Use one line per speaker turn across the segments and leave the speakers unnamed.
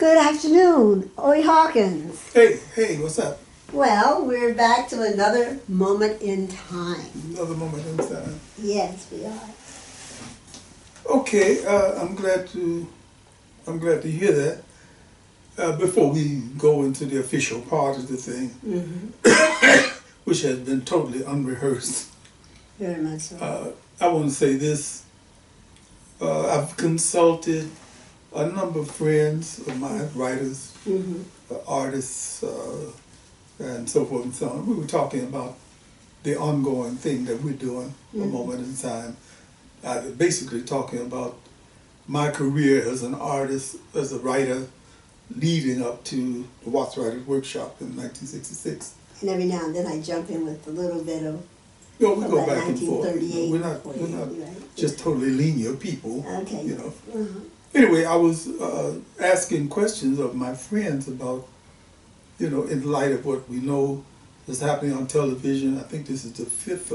Good afternoon, Oi Hawkins.
Hey, what's up?
Well, we're back to another moment in time.
Another moment in time.
Yes, we are.
Okay, I'm glad to hear that. Before we go into the official part of the thing, which has been totally unrehearsed,
Very much so.
I want to say this. I've consulted a number of friends of mine, writers, artists, and so forth and so on. We were talking about the ongoing thing that we're doing, a moment in time. Basically talking about my career as an artist, as a writer, leading up to the Watts Writers Workshop in 1966.
And every now and then I jump in with a little bit of
We go back and forth.
1938.
We're not just totally linear people.
Okay.
You know. Anyway, I was asking questions of my friends about, in light of what we know is happening on television. I think this is the fifth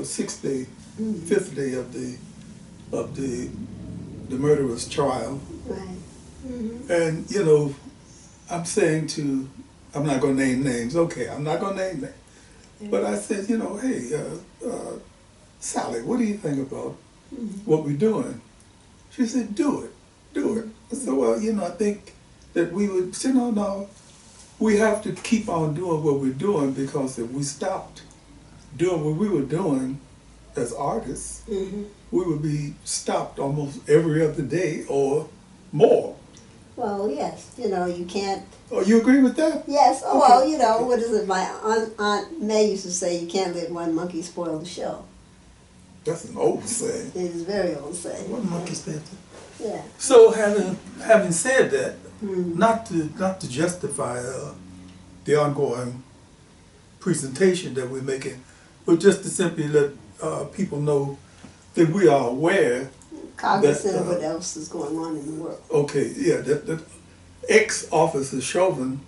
day of the murderer's trial.
Right.
And I'm saying I'm not going to name names. Okay, I'm not going to name names. But I said, hey, Sally, what do you think about what we're doing? She said, do it. I said, well, I think that we would say, no, we have to keep on doing what we're doing, because if we stopped doing what we were doing as artists, we would be stopped almost every other day or more.
Well, yes, you can't.
Oh, you agree with that?
Yes. Oh,
Okay.
well, what is it? My Aunt May used to say, you can't let one monkey spoil the show.
That's an old saying.
It is a very old saying.
One monkey spoiled.
Yeah.
So having said that, not to justify the ongoing presentation that we're making, but just to simply let people know that we are aware,
Cognizant of what else is going on in the world.
Okay, yeah, that ex-officer Chauvin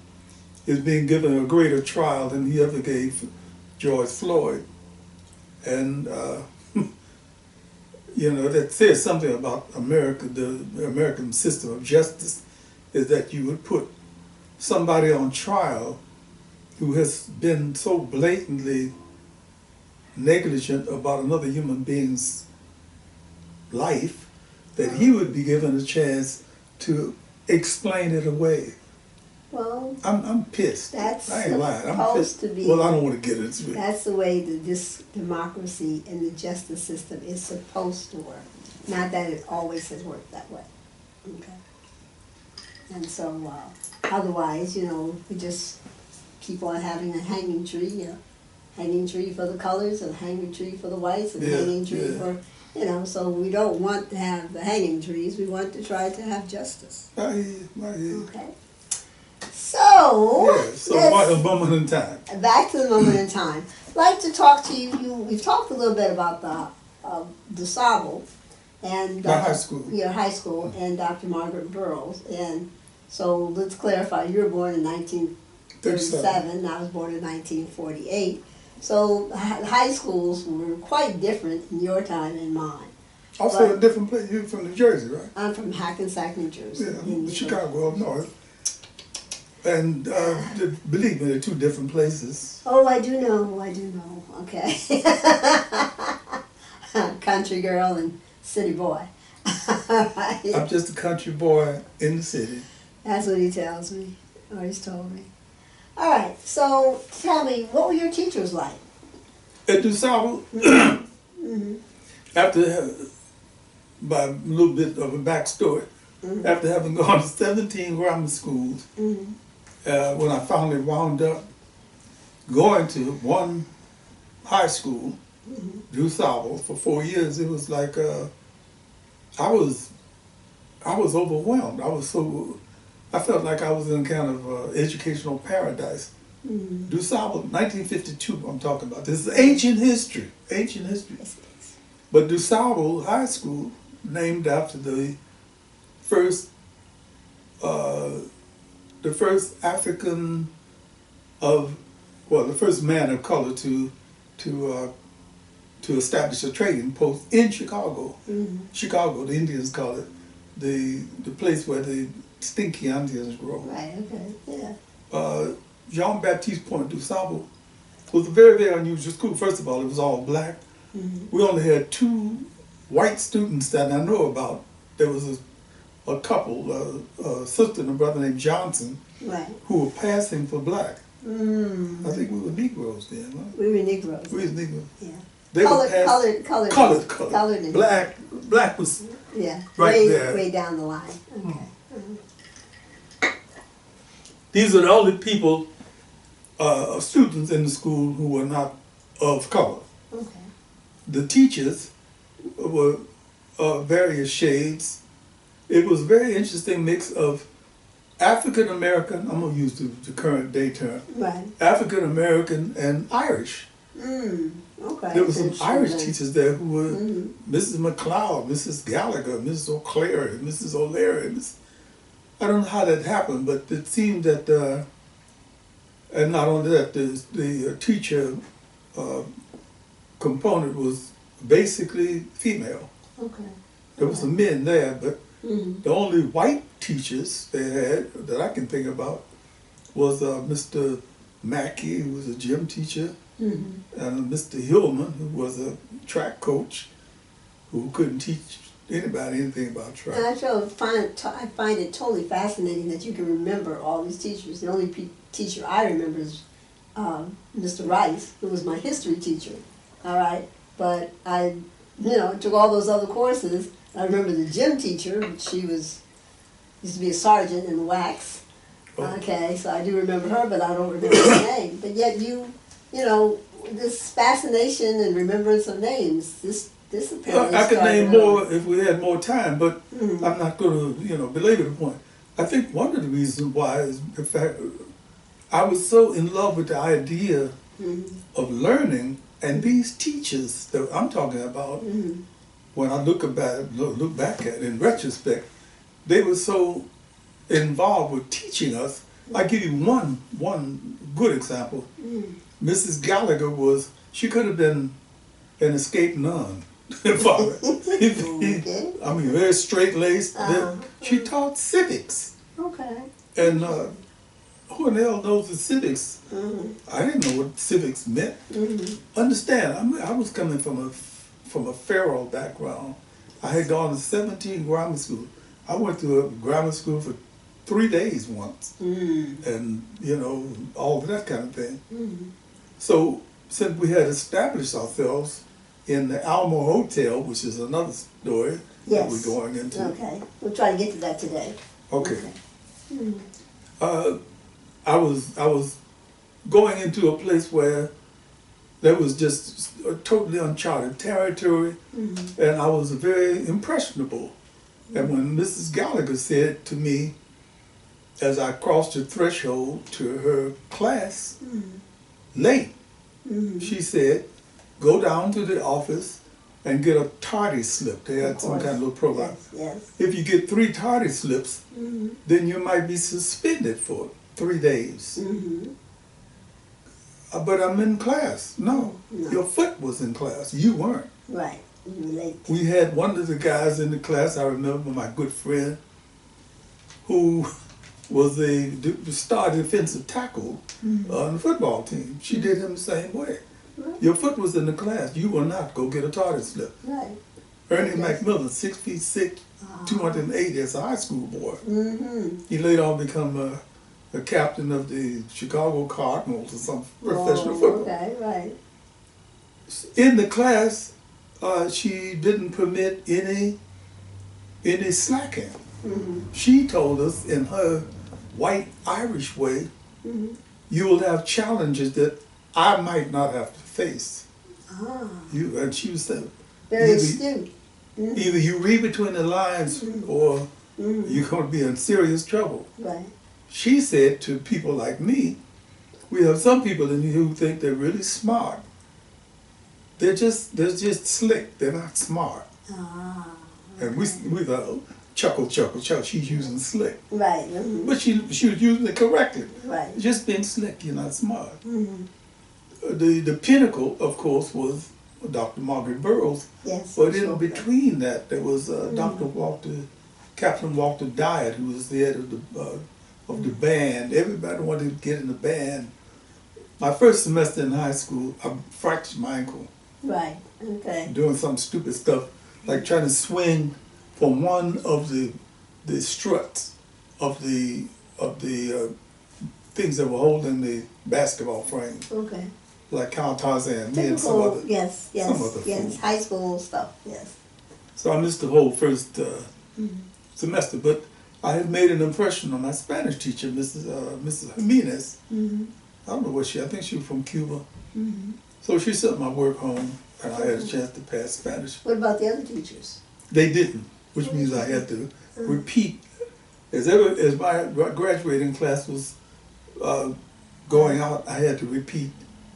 is being given a greater trial than he ever gave George Floyd, and that says something about America. The American system of justice is that you would put somebody on trial who has been so blatantly negligent about another human being's life that he would be given a chance to explain it away.
Well,
I'm pissed.
That's
I ain't lying. I'm
supposed
pissed.
to be.
Well, I don't want to get into it.
That's the way this democracy and the justice system is supposed to work. Not that it always has worked that way. Okay. And so, otherwise, we just keep on having a hanging tree, for the colors, and a hanging tree for the whites, and a hanging tree for, so we don't want to have the hanging trees. We want to try to have justice.
I hear you.
Okay. So,
what a moment in time.
Back to the moment in time. I'd like to talk to you. We've talked a little bit about the DuSable and
high school.
Yeah, high school, and Dr. Margaret Burroughs. And so let's clarify. You were born in 1937. I was born in 1948. So high schools were quite different in your time and mine.
Also a different place. You're from New Jersey, right?
I'm from Hackensack, New Jersey.
Yeah, Chicago up north. And believe me, they're two different places.
Oh, I do know. Okay. Country girl and city boy.
I'm just a country boy in the city.
That's what he tells me, or he's told me. All right, so tell me, what were your teachers like?
At DuSable, after, by a little bit of a backstory, after having gone to 17 grammar schools, when I finally wound up going to one high school, DuSable, for 4 years, it was like I was overwhelmed. I felt like I was in kind of educational paradise. DuSable, 1952, I'm talking about. This is ancient history. But DuSable High School, named after the first African the first man of color to establish a trading post in Chicago. Chicago, the Indians call it, the place where the stinky onions grow.
Right, okay, yeah.
Jean-Baptiste Point du Sable was a very, very unusual school. First of all, it was all black. We only had 2 white students that I know about. There was a couple, a sister and a brother named Johnson,
Right.
who were passing for black. I think we were Negroes then, right?
We were Negroes.
We was Negroes.
Yeah.
They were passing,
Colored.
colored. Black was
Yeah.
right
way,
there.
Way down the line. Okay.
These are the only people, students in the school who were not of color.
Okay.
The teachers were various shades. It was a very interesting mix of African American, I'm going to use the current day term,
Right.
African American and Irish.
Okay.
There were some Irish
then.
teachers there who were Mrs. McLeod, Mrs. Gallagher, Mrs. O'Cleary, Mrs. O'Leary. I don't know how that happened, but it seemed that, and not only that, the teacher component was basically female.
Okay.
There were some men there, but the only white teachers they had that I can think about was Mr. Mackey, who was a gym teacher, and Mr. Hillman, who was a track coach, who couldn't teach anybody anything about track.
And I find it totally fascinating that you can remember all these teachers. The only teacher I remember is Mr. Rice, who was my history teacher. All right, but I, took all those other courses. I remember the gym teacher. She used to be a sergeant in wax.
Oh.
Okay, so I do remember her, but I don't remember her name. But yet this fascination and remembrance of names. This apparently
I could name
started
more if we had more time, but I'm not going to, belabor the point. I think one of the reasons why is the fact I was so in love with the idea of learning, and these teachers that I'm talking about, when I look back at it in retrospect, they were so involved with teaching us. I'll give you one good example. Mrs. Gallagher she could have been an escaped nun.
Okay.
I mean, very straight-laced. She taught civics.
Okay.
And who in the hell knows the civics? I didn't know what civics meant. Understand, I was coming from a feral background. I had gone to 17 grammar school. I went to a grammar school for 3 days once. And, all of that kind of thing. So, since we had established ourselves in the Alamo Hotel, which is another story that we're going into.
Okay, we'll try to get to that today.
Okay. I was going into a place where there was just a totally uncharted territory, and I was very impressionable. And when Mrs. Gallagher said to me, as I crossed the threshold to her class, late, she said, go down to the office and get a tardy slip. They had some kind of little program.
Yes.
If you get 3 tardy slips, then you might be suspended for 3 days. But I'm in class. No, your foot was in class. You weren't.
Right. You were late.
We had one of the guys in the class, I remember, my good friend, who was the star defensive tackle on the football team. She did him the same way. Right. Your foot was in the class. You will not go get a tardy slip.
Right.
Ernie McMillan, 6'6", 280 as a high school boy. He later on become a captain of the Chicago Cardinals or some professional football.
Okay, right.
In the class, she didn't permit any slacking. She told us in her white Irish way, you will have challenges that I might not have to face. And she was saying,
very astute.
Either you read between the lines or you're going to be in serious trouble.
Right.
She said to people like me, we have some people in here who think they're really smart. They're just slick. They're not smart. And we thought, chuckle. She's using slick.
Right.
But she was using it correctly.
Right.
Just being slick, you're not smart. The pinnacle, of course, was Dr. Margaret Burroughs.
Yes.
But in between that, there was Dr. Walter Captain Walter Dyer, who was the head of the band. Everybody wanted to get in the band. My first semester in high school, I fractured my ankle.
Right. Okay.
Doing some stupid stuff, like trying to swing from one of the struts of the things that were holding the basketball frame.
Okay.
Like Count Tarzan, me and some other,
yes,
some other
yes,
fool.
high school stuff, yes.
So I missed the whole first semester, but I had made an impression on my Spanish teacher, Mrs. Jimenez. I don't know what I think she was from Cuba. So she sent my work home, and I had a chance to pass Spanish.
What about the other teachers?
They didn't, which means I had to repeat. As my graduating class was going out, I had to repeat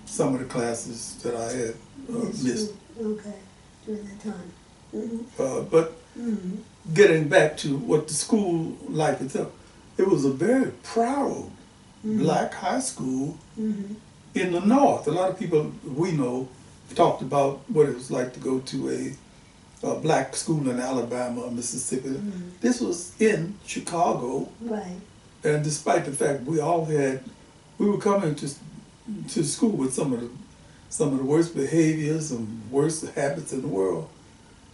some of the classes that I had missed.
Okay, during that time.
But getting back to what the school life itself, it was a very proud black high school in the North. A lot of people we know talked about what it was like to go to a black school in Alabama or Mississippi. This was in Chicago.
Right.
And despite the fact we were coming to school with some of the worst behaviors and worst habits in the world.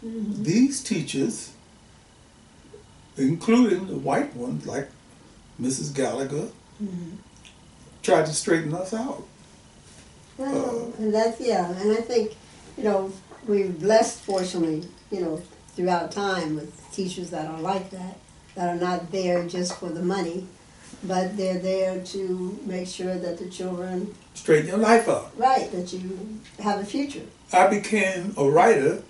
These teachers, including the white ones like Mrs. Gallagher, tried to straighten us out.
Well, and and I think, we're blessed, fortunately, throughout time with teachers that are like that are not there just for the money, but they're there to make sure that the children...
Straighten your life out.
Right, that you have a future.
I became a writer,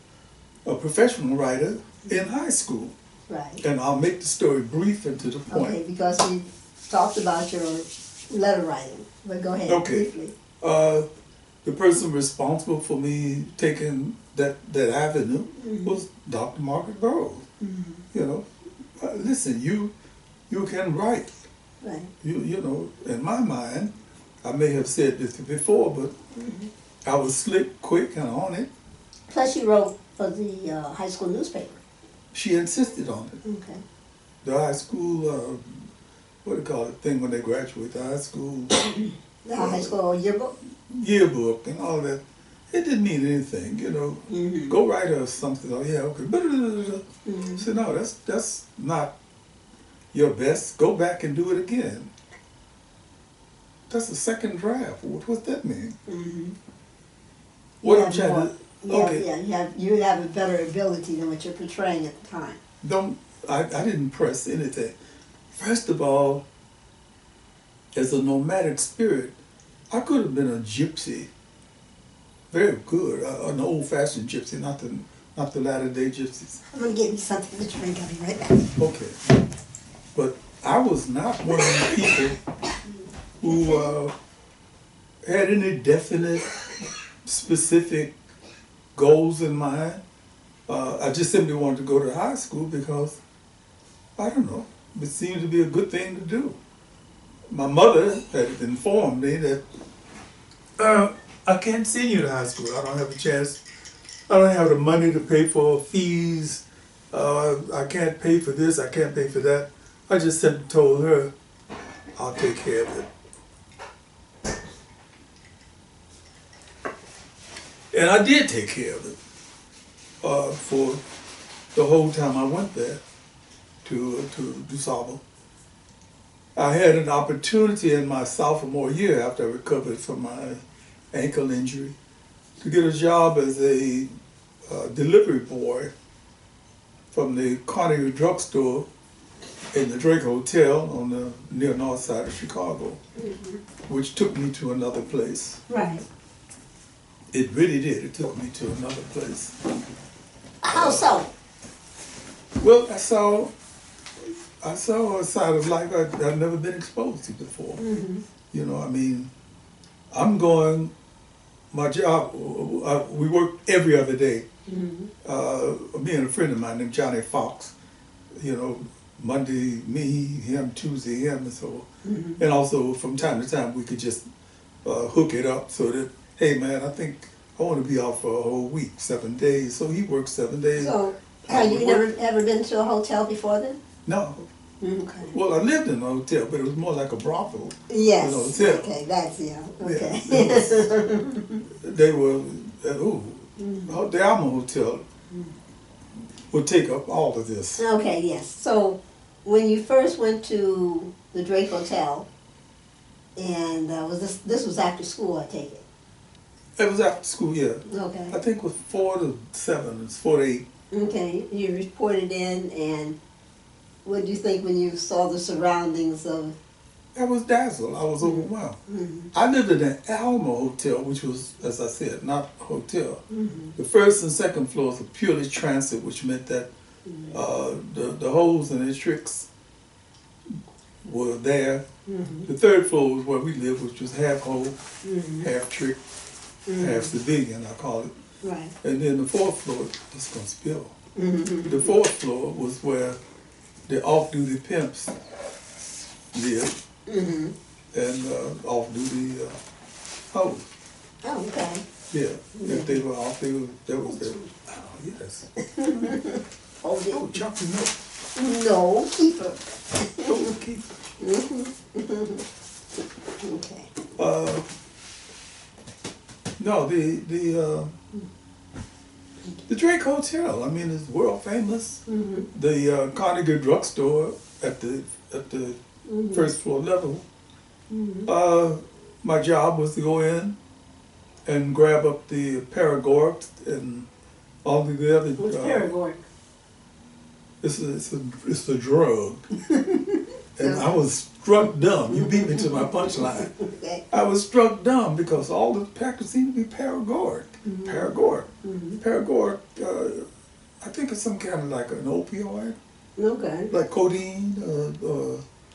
a professional writer, in high school.
Right.
And I'll make the story brief and to the point.
Okay, because we talked about your letter writing, but go ahead, briefly.
The person responsible for me taking that avenue was Dr. Margaret Burroughs. Listen, you can write.
Right.
In my mind, I may have said this before, but I was slick, quick, and on it.
Plus you wrote for the high school newspaper.
She insisted on it.
Okay.
The high school, what do you call it, thing when they graduate, the high school...
The high school yearbook?
Yearbook and all that. It didn't mean anything, Go write us something. Oh, yeah, okay. I said, no, that's not your best. Go back and do it again. That's a second draft. What's that mean? What I'm trying to... Okay.
Yeah, you have a better ability than what you're portraying at the time.
I didn't press anything. First of all, as a nomadic spirit, I could have been a gypsy. Very good, an old-fashioned gypsy, not the latter-day gypsies.
I'm going to get you something to drink. I'll be right back.
Okay. But I was not one of the people who had any definite, specific goals in mind. I just simply wanted to go to high school because, I don't know, it seemed to be a good thing to do. My mother had informed me that I can't send you to high school. I don't have a chance. I don't have the money to pay for fees. I can't pay for this. I can't pay for that. I just simply told her, I'll take care of it. And I did take care of it for the whole time I went there to DuSable. I had an opportunity in my sophomore year after I recovered from my ankle injury to get a job as a delivery boy from the Carnegie drugstore in the Drake Hotel on the near north side of Chicago, which took me to another place.
Right.
It really did. It took me to another place.
How so?
Well, I saw a side of life I've never been exposed to before. I'm going, my job, we work every other day. Me and a friend of mine named Johnny Fox, Monday me, him, Tuesday him, and so. And also from time to time we could just hook it up so that, hey man, I think I want to be off for a whole week, 7 days. So he works 7 days.
So, have you never been to a hotel before then?
No.
Okay.
Well, I lived in a hotel, but it was more like a brothel.
Yes.
than a hotel.
Okay, that's, yeah, okay.
Yeah, they were, the Alma Hotel would take up all of this.
Okay, yes. So when you first went to the Drake Hotel, and was this was after school, I take it?
It was after school, yeah.
Okay.
I think it was 4 to 7, it's 4 to 8.
Okay, you reported in, and what did you think when you saw the surroundings of?
I was dazzled, I was overwhelmed. I lived in an Alma Hotel, which was, as I said, not a hotel. The first and second floors were purely transit, which meant that the holes and the tricks were there. The third floor was where we lived, which was half hole, half trick, half civilian, I call it.
Right.
And then the fourth floor, it's gonna spill. The fourth floor was where the off-duty pimps lived, and off-duty hoes.
Oh, okay.
Yeah, if they were off, that was their, oh, yes.
Oh,
Oh, chocolate milk.
no, keeper.
Oh, keep.
Okay.
No, the Drake Hotel, I mean, it's world famous. The Carnegie Drugstore at the first floor level. My job was to go in and grab up the paregoric and all the other.
What's paregoric?
It's a drug, and I was struck dumb. You beat me to my punchline.
Okay.
I was struck dumb because all the packets seemed to be paregoric. Paregoric. Paregoric, I think it's some kind of like an opioid,
Okay.
like codeine.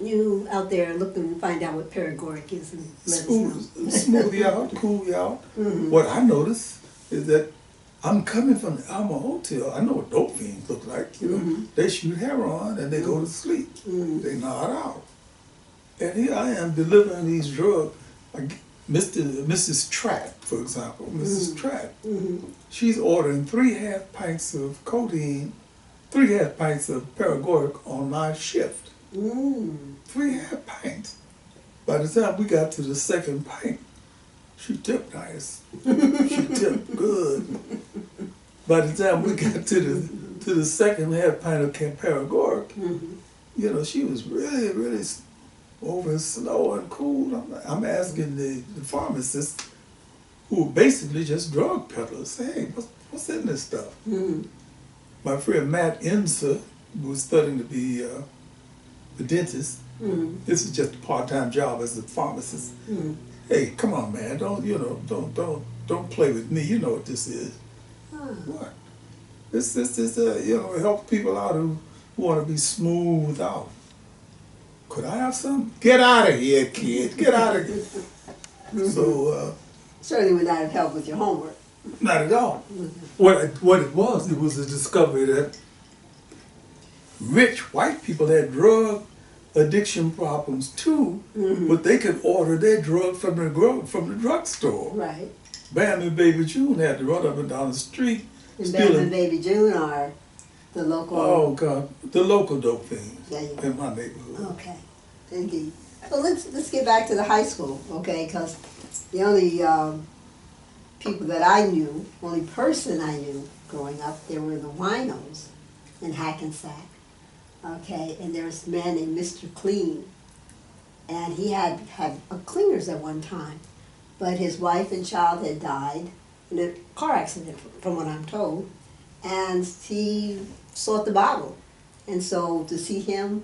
You out there looking to find out what paregoric is and let us know.
Smooth you out, cool you out. What I noticed is that I'm coming from the Alma Hotel. I know what dope fiends look like. You know, they shoot heroin and they go to sleep. They nod out. And here I am delivering these drugs. Mrs. Trapp, for example, Mrs. Trapp, she's ordering 3.5 pints of codeine, 3.5 pints of paregoric on my shift. 3.5 pints. By the time we got to the second pint, she tipped nice. She tipped good. By the time we got to the second half pint of paregoric, you know, she was really, really over slow and cool. I'm asking the pharmacist, who were basically just drug peddlers, hey, what's in this stuff? My friend Matt Insa, who was studying to be a dentist, this is just a part-time job as a pharmacist. Hey, come on, man! Don't play with me. You know what this is. What? This is help people out who want to be smoothed out. Could I have some? Get out of here, kid! Get out of here! So
Certainly would not have helped with your homework.
not at all. What it was a discovery that rich white people had drug addiction problems too, but they could order their drug from the drugstore.
Right.
Bam and Baby June had to run up and down the street
And
stealing.
Bam and Baby June are the local.
Oh God, the local dope fiends
There you go.
in my neighborhood.
Okay, indeed. So let's get back to the high school, okay? Because the only people that I knew, only person I knew growing up, there were the winos in Hackensack. Okay, and there was a man named Mr. Clean, and he had a cleaners at one time, but his wife and child had died in a car accident, from what I'm told, and he sought the bottle, and so to see him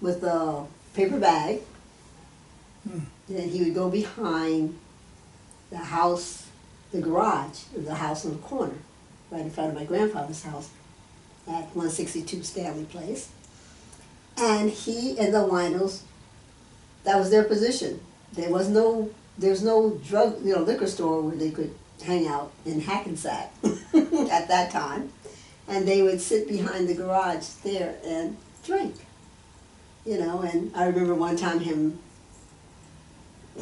with a paper bag, then he would go behind the house, the garage, the house on the corner, right in front of my grandfather's house, at 162 Stanley Place. And he and the winos, that was their position. There's no drug, liquor store where they could hang out in Hackensack at that time. And they would sit behind the garage there and drink, and I remember one time him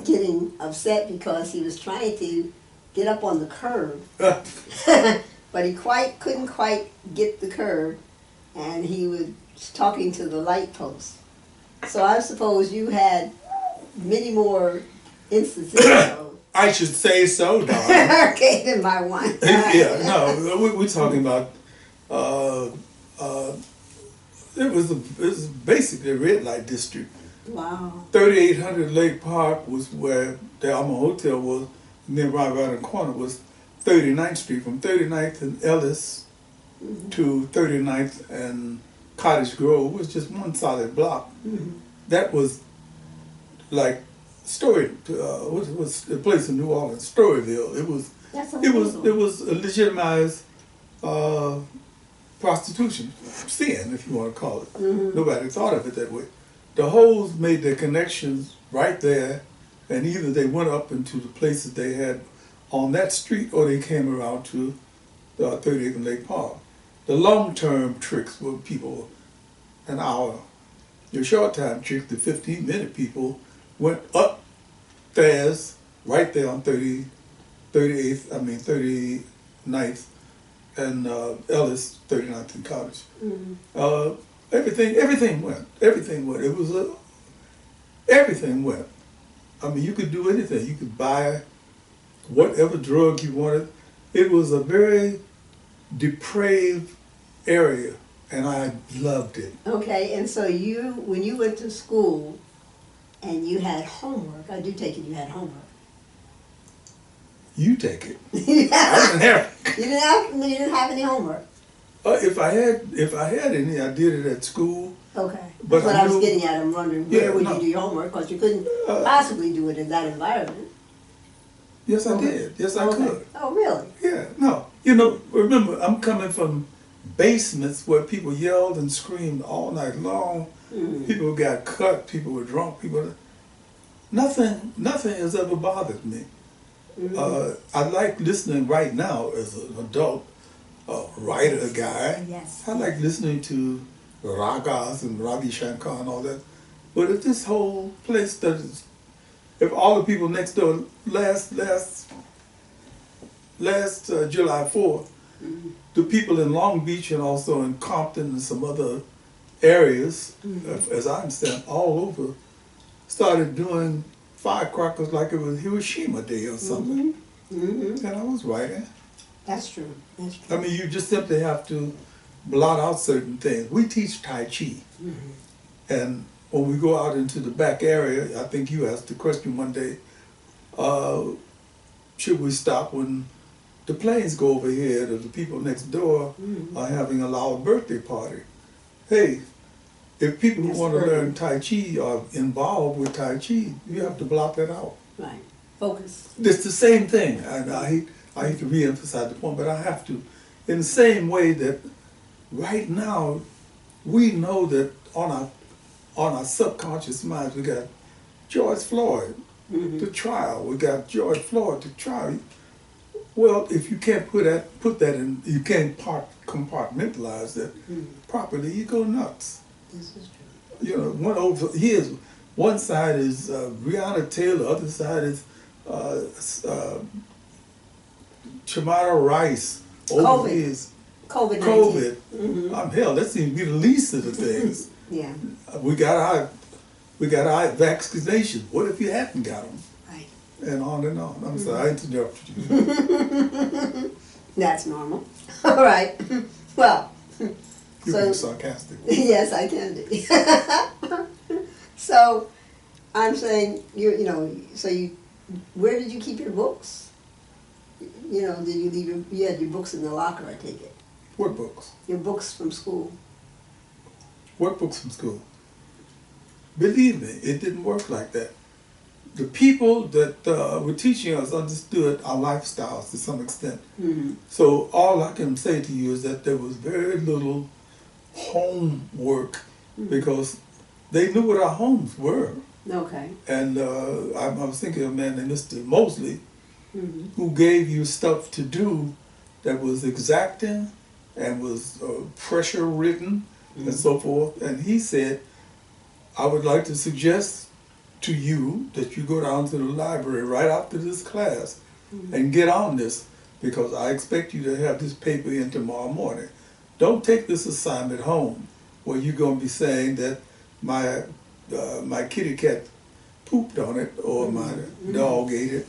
getting upset because he was trying to get up on the curb, but he couldn't quite get the curb, and he would talking to the light post. So I suppose you had many more instances of
I should say so, darling.
okay, than my one.
Yeah, no, we're talking about, uh, uh, it was basically a red light district.
Wow.
3800 Lake Park was where the Alma Hotel was, and then right around the corner was 39th Street, from 39th and Ellis to 39th and Cottage Grove was just one solid block. That was like what was the place in New Orleans, Storyville.
That's
It
amazing.
was a legitimized prostitution sin, if you want to call it. Nobody thought of it that way. The hoes made their connections right there, and either they went up into the places they had on that street, or they came around to 38th and Lake Park. The long-term tricks were people an hour. Your short-time tricks, the 15-minute people, went upstairs right there on 39th and Ellis, 39th and Cottage. Everything went. It was everything went. I mean, you could do anything. You could buy whatever drug you wanted. It was a very depraved area, and I loved it.
Okay, and so when you went to school and you had homework, I do take it you had homework.
You take it.
You
I didn't have it.
didn't have any homework.
If I had any, I did it at school.
Okay.
But
That's what
I
I was
knew-
getting at. I'm wondering where would you do your homework, because you couldn't possibly do it in that environment.
Yes, I did. Yes, I could.
Oh, really?
Yeah, no. You know, remember, I'm coming from basements where people yelled and screamed all night long. People got cut, people were drunk, nothing has ever bothered me. I like listening right now as an adult, writer guy.
Yes.
I like listening to ragas and Ravi Shankar and all that. But if this whole place if all the people next door last July 4th, the people in Long Beach and also in Compton and some other areas, as I understand, all over, started doing firecrackers like it was Hiroshima Day or something. And I was writing.
That's true. That's true.
I mean, you just simply have to blot out certain things. We teach Tai Chi. And when we go out into the back area, I think you asked the question one day, should we stop when the planes go overhead or the people next door are having a loud birthday party? Hey, if people who want to learn Tai Chi are involved with Tai Chi, you have to block that out.
Right. Focus.
It's the same thing. And I hate to re-emphasize the point, but I have to. In the same way that right now, we know that on our subconscious minds, we got George Floyd, the trial. We got George Floyd, the trial. Well, if you can't put that in, you can't compartmentalize that properly, you go nuts.
This is true.
You know, one side is Breonna Taylor, other side is Tamara Rice. Over
COVID.
is
COVID-19.
COVID. Hell, that seems to be the least of the things.
Yeah.
We got our vaccination. What if you hadn't got them?
Right.
And on and on. I'm sorry, I interrupted you.
That's normal. All right. Well.
You're being sarcastic.
Yes, I can be. So, I'm saying where did you keep your books? You know, did you leave you had your books in the locker, I take it?
What books?
Your books from school.
What books from school? Believe me, it didn't work like that. The people that were teaching us understood our lifestyles to some extent. So all I can say to you is that there was very little homework because they knew what our homes were.
Okay.
And I was thinking of a man named Mr. Mosley, who gave you stuff to do that was exacting and was pressure ridden and so forth. And he said, I would like to suggest to you that you go down to the library right after this class and get on this, because I expect you to have this paper in tomorrow morning. Don't take this assignment home. well, you're gonna be saying that my my kitty cat pooped on it or my dog ate it.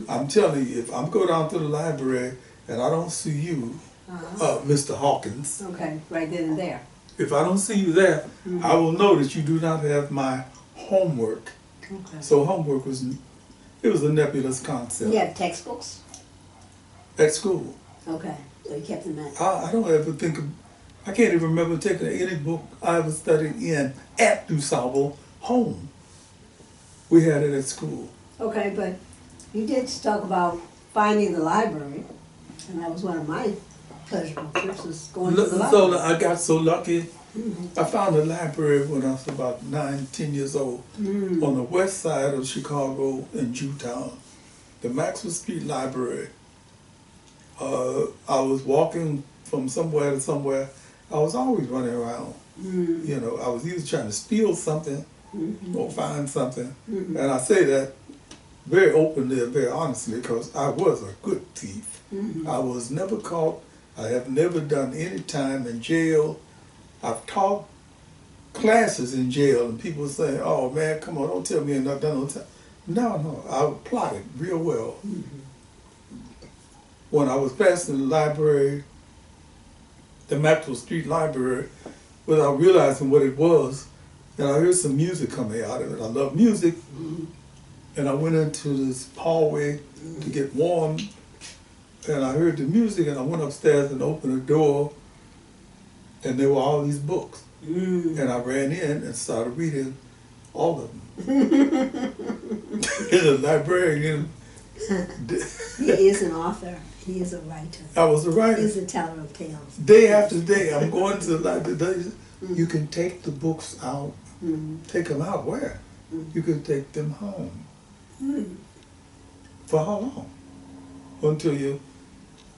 I'm telling you, if I'm go down to the library and I don't see you, Mr. Hawkins,
Okay, right then and there.
if I don't see you there, I will know that you do not have my homework.
Okay.
So homework was, it was a nebulous concept.
You have textbooks?
At school.
Okay, so you kept them at.
I don't ever think of, I can't even remember taking any book I ever studied in at DuSable home. We had it at school.
Okay, but you did talk about finding the library, and that was one of my pleasurable trips, was going to the
So
library.
I got so lucky. I found a library when I was about 9, 10 years old on the west side of Chicago in Jewtown, the Maxwell Street Library. I was walking from somewhere to somewhere. I was always running around. You know, I was either trying to steal something or find something. And I say that very openly and very honestly because I was a good thief. I was never caught. I have never done any time in jail. I've taught classes in jail and people say, oh man, come on, don't tell me I've not done no time. No, I plotted real well. When I was passing the library, the Maxwell Street Library, without realizing what it was, and I heard some music coming out of it. I love music. And I went into this hallway to get warm, and I heard the music, and I went upstairs and opened the door, and there were all these books. And I ran in and started reading all of them. As a librarian.
He is an author. He is a writer.
I was a writer.
He's a teller of tales.
Day after day, I'm going to the library. You can take the books out. Take them out where? You can take them home. For how long? Until you.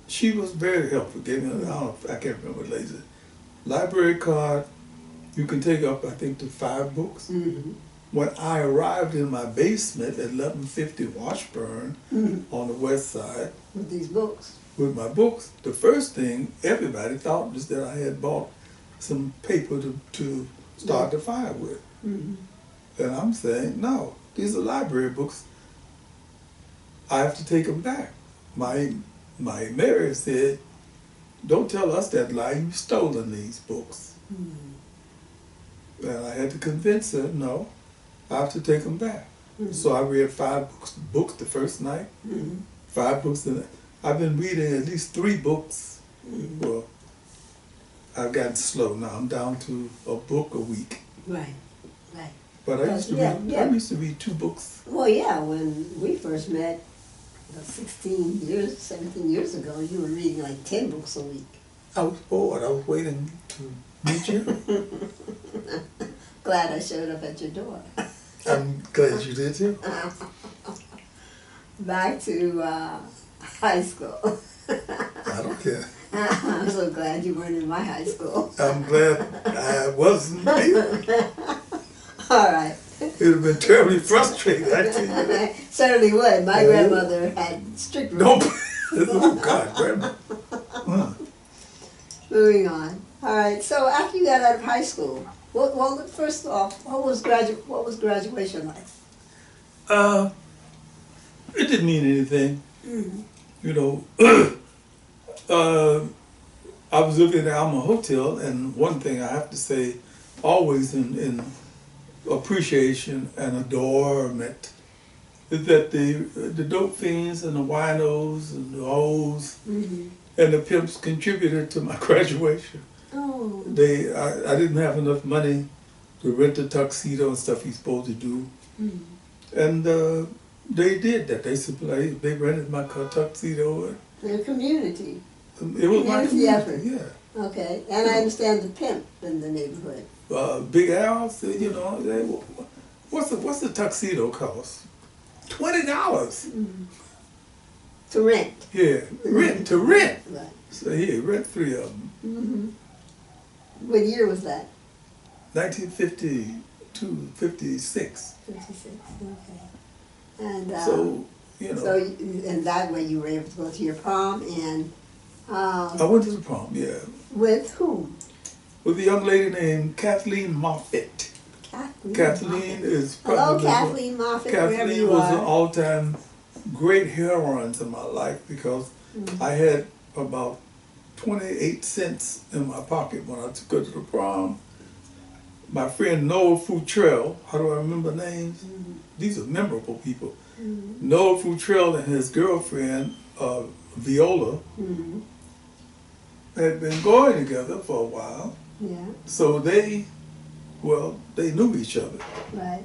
She was very helpful. Gave me, I can't remember the lady. Library card. You can take up, I think, to 5 books. When I arrived in my basement at 1150 Washburn on the west side
With these books.
with my books, the first thing everybody thought was that I had bought some paper to start the fire with. And I'm saying, no, these are library books. I have to take them back. My Mary said, don't tell us that lie, you've stolen these books. And I had to convince her, no, I have to take them back. So I read 5 books the first night, 5 books, and I've been reading at least 3 books. Well, I've gotten slow now. I'm down to a book a week.
Right, right.
But I used to read. I used to read 2 books.
Well, yeah, when we first met, about 16 years, 17 years ago, you were reading like 10 books a week.
I was bored. I was waiting to meet you.
Glad I showed up at your door.
I'm glad you did too.
Back to high school.
I don't care.
I'm so glad you weren't in my high school.
I'm glad I wasn't either.
All right.
It would have been terribly frustrating, I tell you.
Certainly would. My grandmother had strict rules.
Nope. Oh God, grandma.
Moving on. All right. So after you got out of high school, well, first off, what was graduation like?
It didn't mean anything. You know, I was living in the Alma Hotel, and one thing I have to say, always in appreciation and adornment, is that the dope fiends and the winos and the hoes and the pimps contributed to my graduation.
Oh.
I didn't have enough money to rent a tuxedo and stuff you're supposed to do, and they did that. They rented my tuxedo.
The community.
It was my community
effort.
Yeah.
Okay, and I understand the pimp in the neighborhood.
Big Al's, you know, what's the tuxedo cost? $20.
To rent.
Yeah, to rent.
Right.
So here, rent 3 of them.
What year was that?
1952, 56.
56. Okay. And
So, you know.
so and that way you were able to go to your prom and.
I went to the prom, yeah.
With whom?
with a young lady named Kathleen Moffitt. Kathleen is
Hello,
probably
Kathleen Moffitt, wherever
Kathleen
you
was an
are.
all-time great heroine in my life because I had about 28 cents in my pocket when I took her to the prom. My friend Noah Futrell, how do I remember names? These are memorable people. Noah Futrell and his girlfriend, Viola, had been going together for a while.
Yeah,
So they knew each other.
right.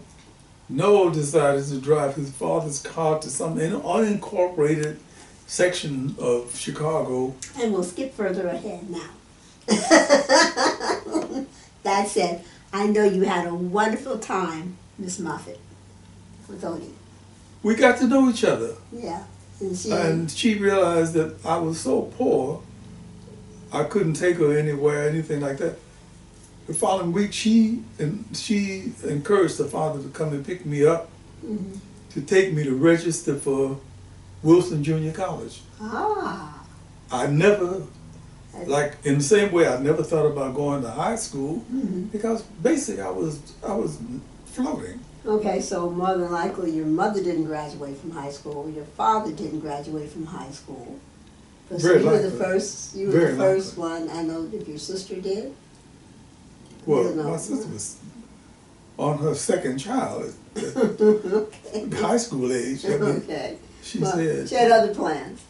Noah decided to drive his father's car to some unincorporated section of Chicago.
And we'll skip further ahead now. That said, I know you had a wonderful time, Miss Moffitt, with Odie.
We got to know each other.
Yeah.
And she realized that I was so poor, I couldn't take her anywhere, anything like that. The following week, she encouraged the father to come and pick me up to take me to register for Wilson Junior College.
Ah.
I never, like in the same way, I never thought about going to high school because basically I was floating.
Okay, so more than likely your mother didn't graduate from high school, your father didn't graduate from high school. So
Very
you were
likely.
the first. You were
Very
the first one. I know if your sister did.
Well, my sister was on her second child at
Okay.
high school age. I mean,
Okay.
she
Well,
said,
she had other plans.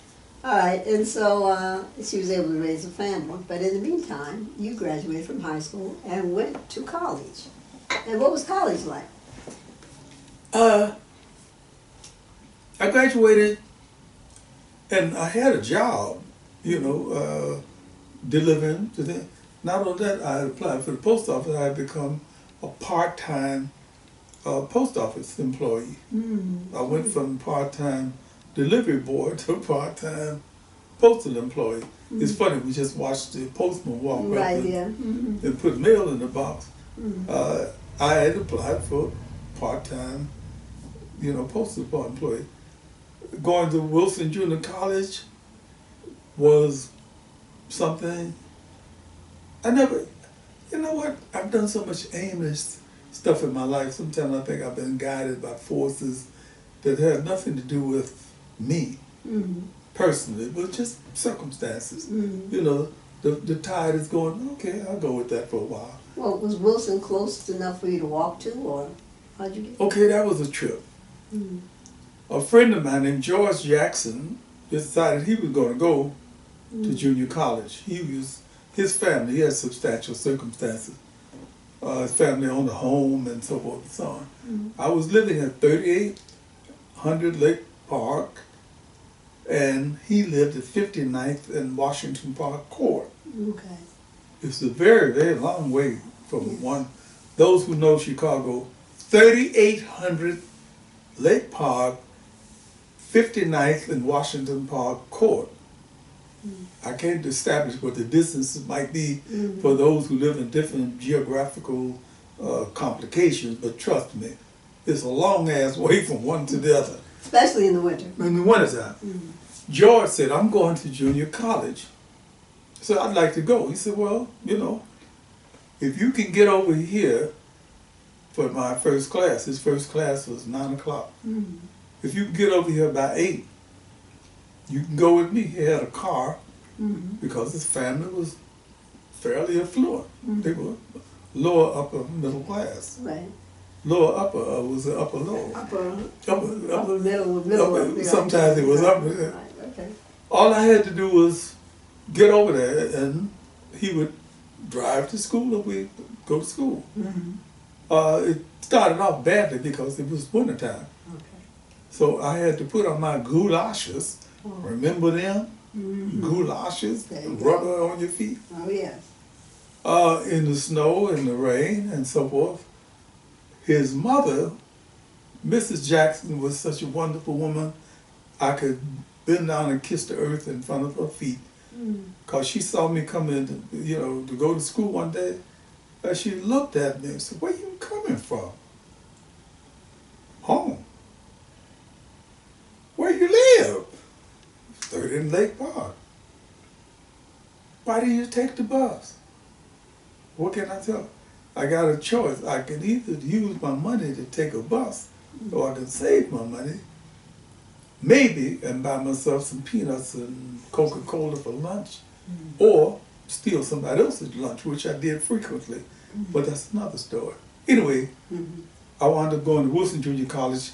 All right, and so she was able to raise a family. But in the meantime, you graduated from high school and went to college. And what was college like?
I graduated and I had a job, delivering to them. Not only that, I had applied for the post office. I had become a part-time post office employee. I went from part-time delivery boy to part-time postal employee. It's funny, we just watched the postman walk up and put mail in the box. I had applied for part-time, postal department employee. Going to Wilson Junior College was something I never, you know what, I've done so much aimless stuff in my life. Sometimes I think I've been guided by forces that have nothing to do with me personally, but just circumstances. The tide is going, okay, I'll go with that for a while.
Well, was Wilson close enough for you to walk to, or how'd you get?
Okay, that was a trip. A friend of mine named George Jackson decided he was going to go to junior college. His family, he had substantial circumstances. His family owned a home and so forth and so on. I was living at 3800 Lake Park, and he lived at 59th and Washington Park Court.
Okay.
It's a very, very long way from one. Those who know Chicago, 3800 Lake Park, 59th and Washington Park Court. I can't establish what the distances might be for those who live in different geographical complications, but trust me, it's a long ass way from one to the other.
Especially in the winter.
In the wintertime. George said, I'm going to junior college. So I'd like to go. He said, well, if you can get over here for my first class, his first class was 9 o'clock. If you can get over here by 8, you can go with me. He had a car because his family was fairly affluent. They were lower upper middle class.
Right.
Lower upper was the upper lower.
Upper middle.
Sometimes it was upper.
Right, okay.
All I had to do was get over there, and he would drive to school, and we'd go to school. It started off badly because it was wintertime.
Okay.
So I had to put on my goulashes. Remember them? Goulashes, rubber on your feet.
Oh, yes.
In the snow, in the rain, and so forth. His mother, Mrs. Jackson, was such a wonderful woman. I could bend down and kiss the earth in front of her feet. Because she saw me come in, to go to school one day. And she looked at me and said, where you coming from? Home. Where you live? 3rd and Lake Park. Why do you take the bus? what can I tell her? I got a choice. I can either use my money to take a bus, or I can save my money, maybe, and buy myself some peanuts and Coca-Cola for lunch, or steal somebody else's lunch, which I did frequently, but that's another story. Anyway, I wound up going to Wilson Junior College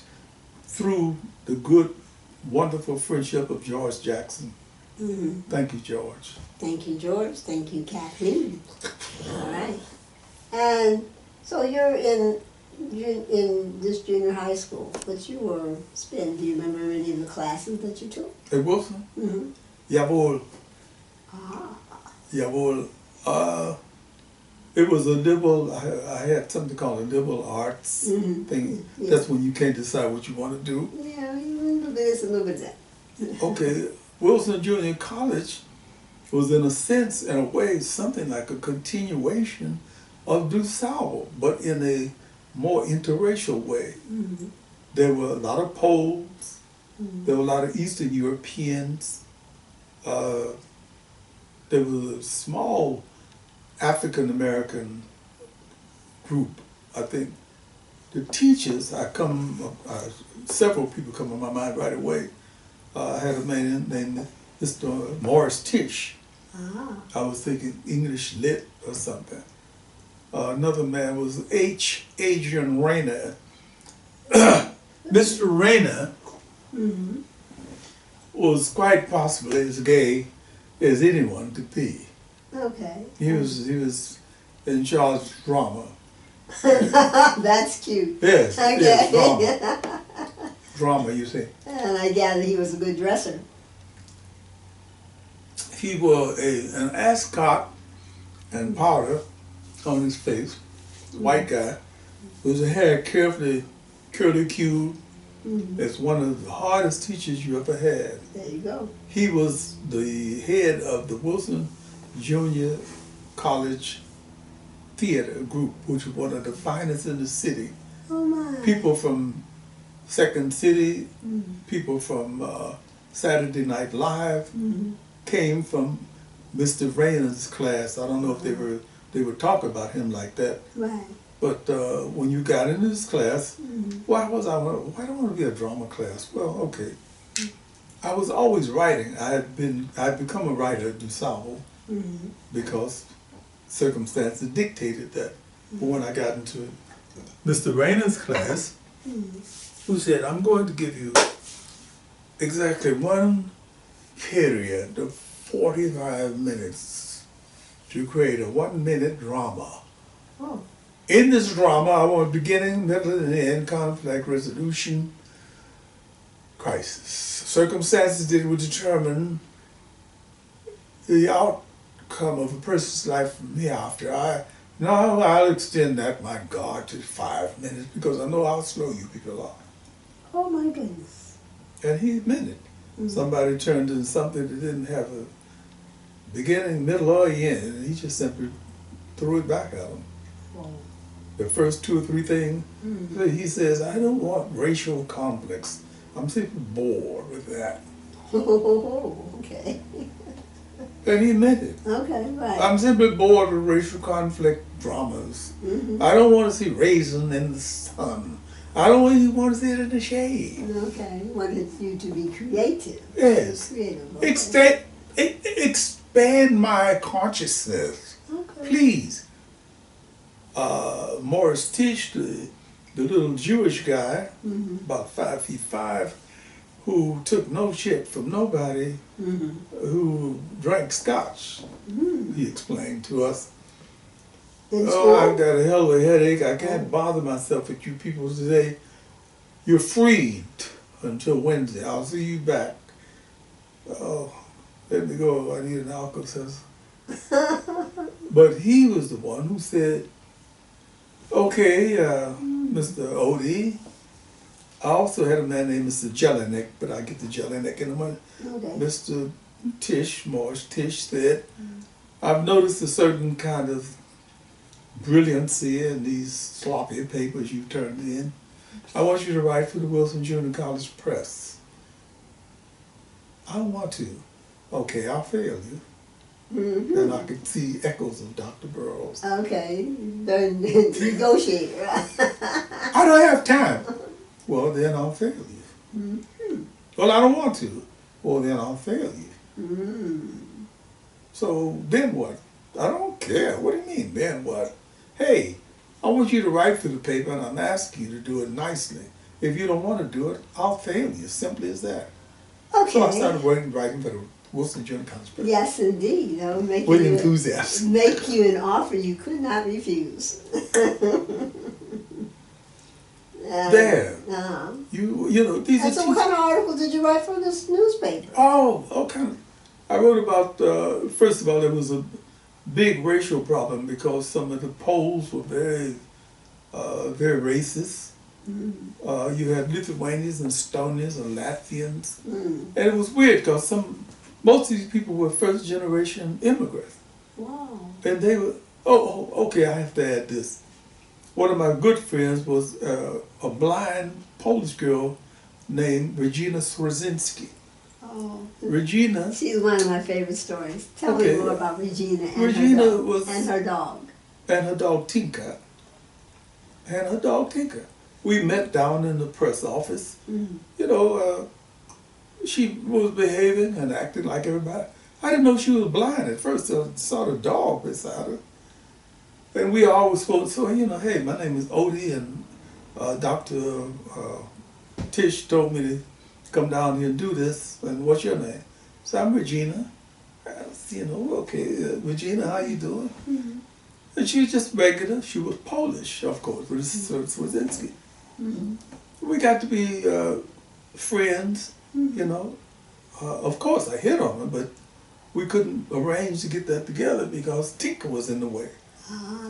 through the good, wonderful friendship of George Jackson. Thank you, George.
Thank you, George. Thank you, Kathleen. All right. And so you're in this junior high school, but you were do you remember any of the classes that you took?
At Wilson?
Mm-hmm.
Jawohl.
Ah.
Jawohl. It was a liberal, I had something called a liberal arts thing.
Yeah.
That's when you can't decide what you want to do.
Yeah, a little bit this, a little bit that.
Okay, Wilson Junior College was in a sense, in a way, something like a continuation of DuSable, but in a more interracial way. There were a lot of Poles, there were a lot of Eastern Europeans, there was a small African American group. I think the teachers, several people come to my mind right away. I had a man named Mr. Morris Tisch. I was thinking English Lit or something. Another man was Adrian Rayner. Mr. Rayner was quite possibly as gay as anyone could be.
Okay.
He was in charge of drama.
That's cute.
Yes,
Okay.
yes, drama. Drama, you see.
And I gather he was a good dresser.
He wore an ascot and powder on his face, white guy, with his hair carefully curly-cued. It's one of the hardest teachers you ever had.
There you go.
He was the head of the Wilson Junior College Theater Group, which was one of the finest in the city.
Oh my.
People from Second City, people from Saturday Night Live came from Mr. Rayner's class. I don't know if they would talk about him like that.
Right.
But when you got into this class, why do I want to be a drama class? Well, okay. I was always writing. I'd become a writer at DuSable because circumstances dictated that. But when I got into Mr. Rayner's class, who said, I'm going to give you exactly one period of 45 minutes to create a 1-minute drama.
Oh.
In this drama, I want beginning, middle, and end, conflict, resolution, crisis. Circumstances that would determine the outcome of a person's life from hereafter. I'll extend that, my God, to 5 minutes because I know how slow you people are.
Oh my goodness.
And he meant it. Somebody turned in something that didn't have a beginning, middle, or end, and he just simply threw it back at him.
Whoa.
The first 2 or 3 things, he says, I don't want racial conflicts. I'm simply bored with that.
Oh, okay.
And he meant it.
Okay, right.
I'm simply bored with racial conflict dramas. I don't want to see raisin in the sun. I don't even want to see it in the shade.
Okay, wanted you to be creative.
Yes.
Creative. Okay.
Expand my consciousness.
Okay.
Please. Morris Tisch, the little Jewish guy, about 5'5", who took no shit from nobody, who drank scotch, he explained to us. I've got a hell of a headache. I can't bother myself with you people today. You're freed until Wednesday. I'll see you back. Oh, let me go. I need an Alka-Seltzer. But he was the one who said, okay, Mr. Odie. I also had a man named Mr. Jelinek, but I get the Jelinek in a minute.
Okay.
Mr. Tisch, Morris Tisch, said, I've noticed a certain kind of brilliancy in these sloppy papers you turned in. I want you to write for the Wilson Junior College Press. I don't want to. Okay, I'll fail you. and I could see echoes of Dr. Burroughs.
Okay, then negotiate, right?
I don't have time. Well, then I'll fail you. Well, I don't want to. Well, then I'll fail you. So then what? I don't care. What do you mean, then what? Hey, I want you to write for the paper, and I'm asking you to do it nicely. If you don't want to do it, I'll fail you. Simple as that.
Okay.
So I started writing for the Wilson Junior College paper.
Yes, indeed. That would make
With
you
enthusiasm.
make you an offer you could not refuse.
There.
Uh-huh.
You know, these
And
are
so what kind of article did you write for this newspaper?
Okay. I wrote about, first of all, there was a big racial problem because some of the Poles were very racist. You had Lithuanians and Estonians and Latvians. And it was weird because most of these people were first generation immigrants.
Wow.
And they were, okay, I have to add this. One of my good friends was a blind Polish girl named Regina Swarzinski.
Oh.
Regina.
She's one of my favorite stories. Tell me more about Regina and
Regina
her dog. And her dog.
And her dog Tinka. We met down in the press office. You know, she was behaving and acting like everybody. I didn't know she was blind at first. I saw the dog beside her. And we always spoke, so, you know, hey, my name is Odie, and Dr. Tish told me to come down here and do this, and what's your name? So I'm Regina. You know, okay, Regina, how you doing? And she was just regular. She was Polish, of course, with Swarzinski. We got to be friends, you know. Of course, I hit on her, but we couldn't arrange to get that together because Tinka was in the way.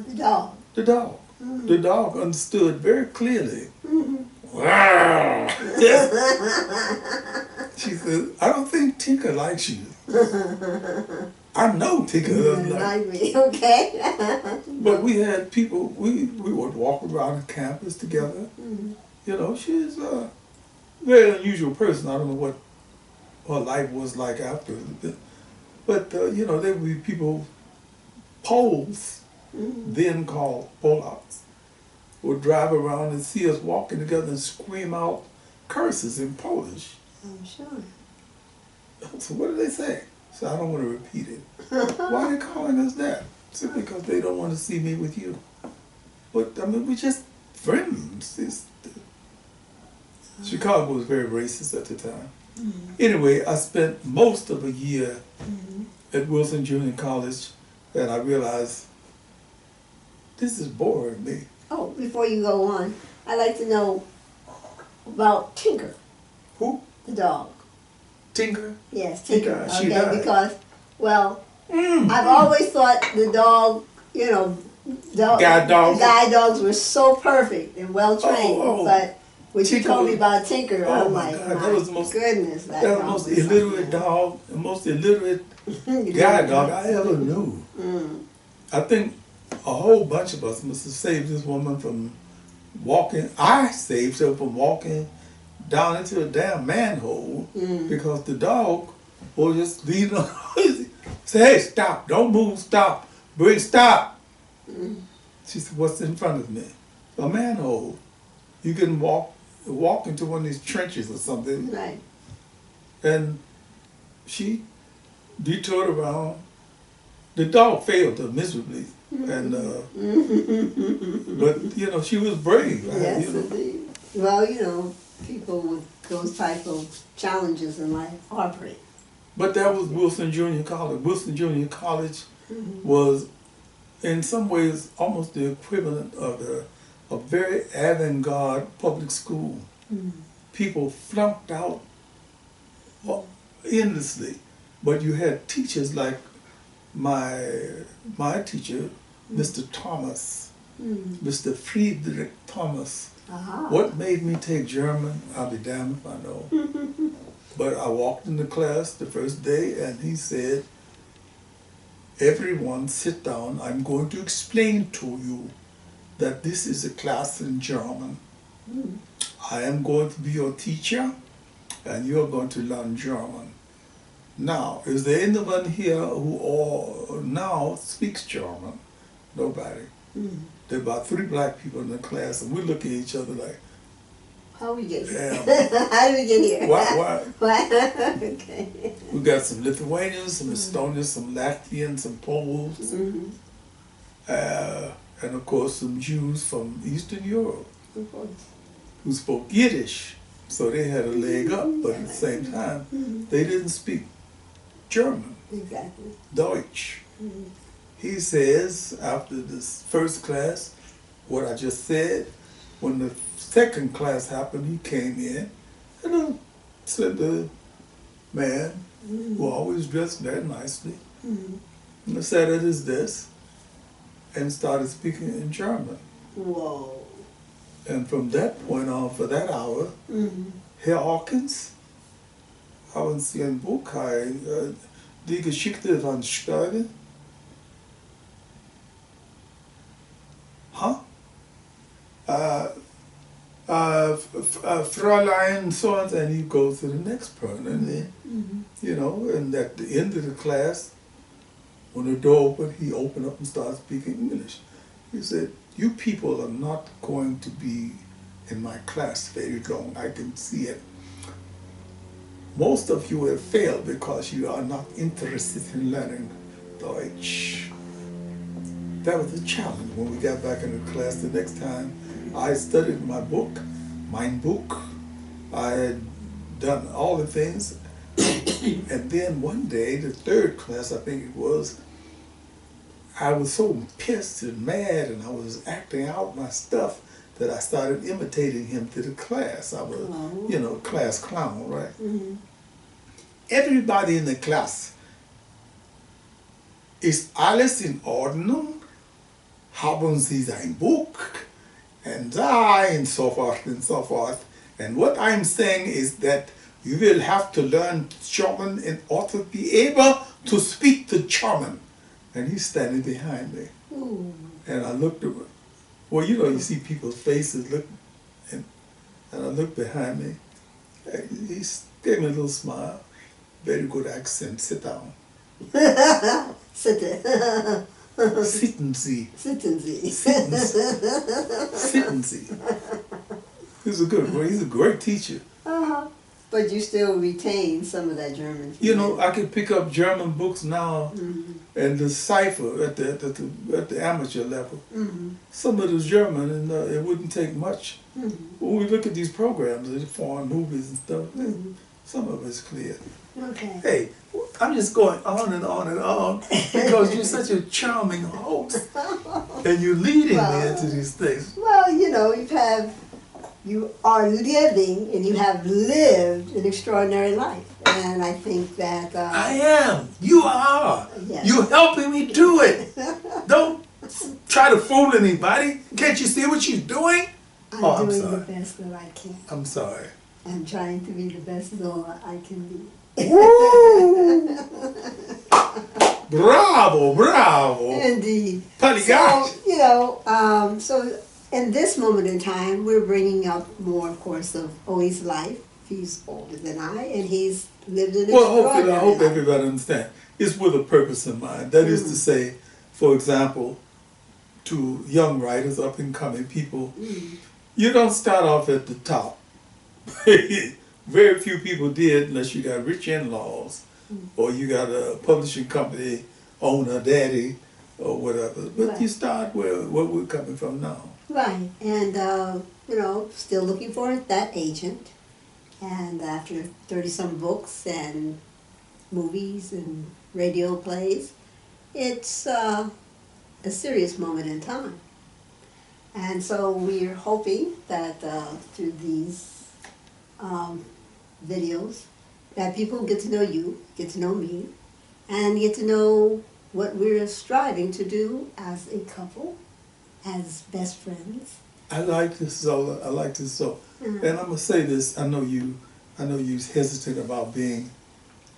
The dog.
The dog. The dog understood very clearly. She said, I don't think Tinka likes you. I know Tinka doesn't like
me. Okay.
But we had people, we would walk around the campus together. You know, she's a very unusual person. I don't know what her life was like after. But, you know, there would be people, Poles, then called Polacks, would drive around and see us walking together and scream out curses in Polish.
I'm sure.
So what do they say? So I don't want to repeat it. Why are they calling us that? Simply because they don't want to see me with you. But, I mean, we're just friends. Chicago was very racist at the time. Anyway, I spent most of a year at Wilson Junior College, and I realized this is boring me.
Oh, before you go on, I'd like to know about Tinker.
Who?
The dog.
Tinker?
Yes, Tinker.
She
Okay,
died.
because, well, I've always thought the dog, you know, guide dogs were so perfect and well trained. But when you told me about Tinker, I'm like,
God, that was the most,
goodness,
that was the most illiterate dog, the most illiterate guide dog I ever knew. I think a whole bunch of us must have saved this woman from walking. I saved her from walking down into a damn manhole because the dog will just lead her. Say, hey, stop, don't move, stop, stop. She said, what's in front of me? A manhole. You can walk into one of these trenches or something.
Right.
And she detoured around. The dog failed her miserably. And but you know, she was brave.
Yes,
you know.
indeed. Well, you know, people with those type of challenges in life are brave.
But that was Wilson Junior College. Wilson Junior College was, in some ways, almost the equivalent of a very avant-garde public school. People flunked out endlessly, but you had teachers like my teacher, Mr. Thomas, Mr. Friedrich Thomas. What made me take German, I'll be damned if I know. But I walked into class the first day and he said, everyone sit down, I'm going to explain to you that this is a class in German. I am going to be your teacher and you're going to learn German. Now, is there anyone here who all now speaks German? Nobody. There are about 3 black people in the class, and we look at each other like,
How we get here?
damn,
How did we get here?
why?
Why? Okay.
We got some Lithuanians, some Estonians, some Latvians, some Poles, and of course some Jews from Eastern Europe
Of course.
who spoke Yiddish. So they had a leg up, but at the same time, they didn't speak German,
Exactly.
Deutsch. He says, after this first class, what I just said, when the second class happened, he came in, and said the man, who always dressed very nicely, and said it is this, and started speaking in German.
Whoa.
And from that point on, for that hour, Herr Hawkins, haben Sie ein Buch, die Geschichte von Sterben? Huh? Fräulein so and he goes to the next person, and then, you know, and at the end of the class, when the door opened, he opened up and started speaking English. He said, "You people are not going to be in my class very long. I can see it. Most of you have failed because you are not interested in learning Deutsch." That was a challenge when we got back in the class the next time. I studied my book, mein Buch. I had done all the things. And then one day, the third class, I think it was, I was so pissed and mad, and I was acting out my stuff that I started imitating him to the class. I was, you know, class clown, right? Everybody in the class, ist alles in Ordnung? Haben Sie sein Buch? And da, and so forth and so forth. And what I'm saying is that you will have to learn German in order to be able to speak the German. And he's standing behind me. And I looked at, well, you know, you see people's faces look, and I looked behind me. And he gave me a little smile. Very good accent. Sit down.
Sit there.
Sitten Sie.
Sitten Sie.
Sitten Sie. He's a great teacher.
But you still retain some of that German.
You know, I can pick up German books now and decipher at the amateur level. Some of the German, and it wouldn't take much. When we look at these programs, the foreign movies and stuff, some of it's clear.
Okay.
Hey, I'm just going on and on and on because you're such a charming host, and you're leading me into these things.
Well, you know, you are living and you have lived an extraordinary life. And I think that...
I am. You are.
Yes.
You're helping me do it. Don't try to fool anybody. Can't you see what you're doing?
I'm doing the best that I can.
I'm sorry.
I'm trying to be the best Zola I can be.
Woo! Bravo, bravo.
Indeed.
Gosh.
So, you know, so in this moment in time, we're bringing up more, of course, of Odie's life. He's older than I, and he's lived an extraordinary
I hope
life.
everybody understands. It's with a purpose in mind. That is to say, for example, to young writers, up and coming people, you don't start off at the top. Very few people did, unless you got rich in-laws or you got a publishing company owner, daddy, or whatever. But you start where we're coming from now.
Right, and you know, still looking for that agent. And after 30-some books and movies and radio plays, it's a serious moment in time. And so we're hoping that through these videos, that people get to know you, get to know me, and get to know what we're striving to do as a couple, as best friends.
I like this, Zola. I like this so. And I'm gonna say this. I know you hesitant about being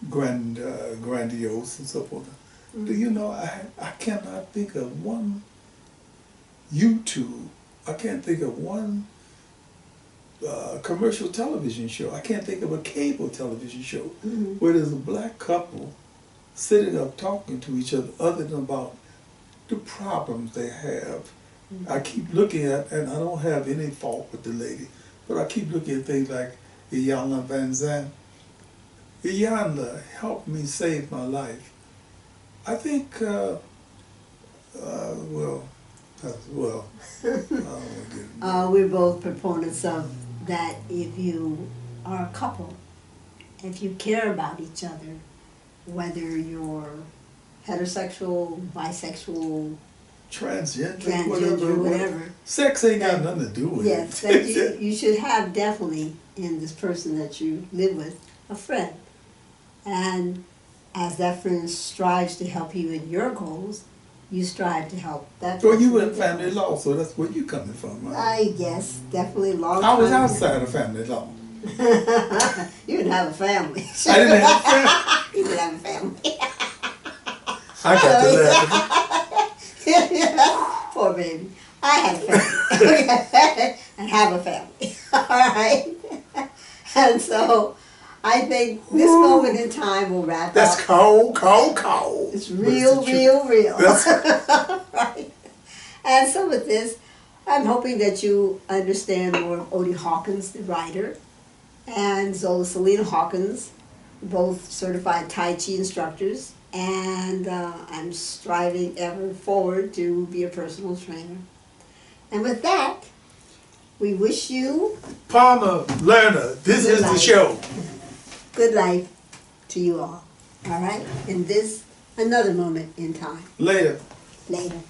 grandiose and so forth. Do you know I cannot think of one YouTube. I can't think of one commercial television show. I can't think of a cable television show where there's a black couple sitting up talking to each other than about the problems they have. I keep looking at, and I don't have any fault with the lady, but I keep looking at things like Iyanla Van Zandt. Iyanla helped me save my life. I think, I don't want to get
We're both proponents of that. If you are a couple, if you care about each other, whether you're heterosexual, bisexual,
transgender,
whatever.
Sex ain't got nothing to do with
yes,
it.
that you should have definitely in this person that you live with a friend. And as that friend strives to help you in your goals, you strive to help that person.
Well, you were in family law, so that's where you coming from, right?
I guess, definitely long
I was
time.
outside of family law.
You didn't have a family.
I didn't have a family.
You didn't have a family.
I got to laugh.
Poor baby. I had a family. Okay. And have a family. All right. And so I think this moment in time will wrap
That's
up.
cold.
It's real.
That's
Right. And so with this, I'm hoping that you understand more of Odie Hawkins, the writer, and Zola Hawkins, both certified Tai Chi instructors. And I'm striving ever forward to be a personal trainer. And with that, we wish you
Palmer Learner, this is the show.
good life to you all. All right? In this, another moment in time.
Later.
Later.